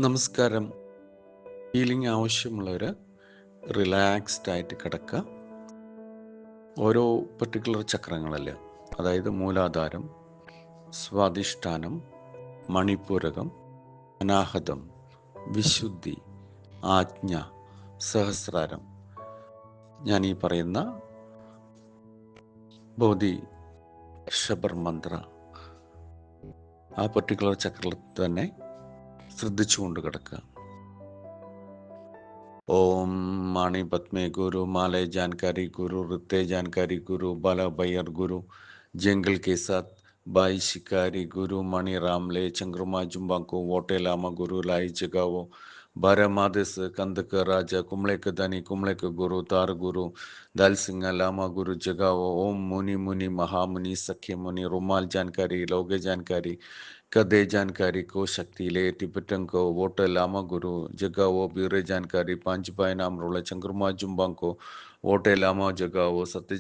നമസ്കാരം. ഹീലിംഗ് ആവശ്യമുള്ളവർ റിലാക്സ്ഡ് ആയിട്ട് കിടക്കുക. ഓരോ പർട്ടിക്കുലർ ചക്രങ്ങളല്ലേ, അതായത് മൂലാധാരം, സ്വാധിഷ്ഠാനം, മണിപൂരകം, അനാഹതം, വിശുദ്ധി, ആജ്ഞ, സഹസ്രാരം. ഞാൻ ഈ പറയുന്ന ബോധി ഷബർ മന്ത്ര ആ പർട്ടിക്കുലർ ചക്രത്തിൽ തന്നെ ശ്രദ്ധിച്ചുകൊണ്ട് കിടക്കുക. ओम माणी पद्मे गुरु, माले जानकारी गुरु, रिते जानकारी गुरु, बाला बैयर गुरु, जंगल के साथ बाई शिकारी गुरु, मणि रामले, चंद्रमा जुम्बा को वोटे लामा गुरु, लाई जगावो, बारह मादस कंदक राजा, कुमले के धनी, कुमले के गुरु, तार गुरु, दल सिंह लामा गुरु जगावो, ओम मुनि मुनि महामुनि सख्य मुनि, रुमाल जानकारी, लोगे जानकारी, कदे जानकारी को शक्ति ले, टिबटन को वोट लामा गुरु जगावो, ब्यूरे जानकारी, पांच पाए नाम रोला, चंद्रमा जुम्बा को वोटे लामा जगावो, सत्य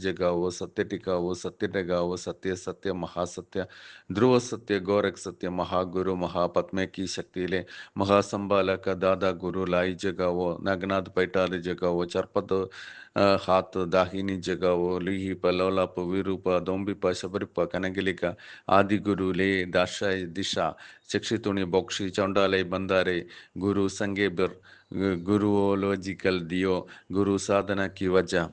टिकावो, सत्य टगावो, सत्य सत्य महासत्य, ध्रुव सत्य, गौरक सत्य, महागुरु महापत्मे की शक्ति ले, महासंबालक दादा गुरु लाई जगावो, नागनाथ पैटाल जगावो, चरपत हाथ दाहिनी जगावो, लिहिप लोलाप विरूप दोंबिप शबरिप कनगिलिका आदि गुरु ले, दाशाय दिशा चक्षितुणि बोक्षि चौंडाले बंदारे, गुरु संगे बिर, गुरुओलॉजिकल दियो, गुरु साधना की वजह,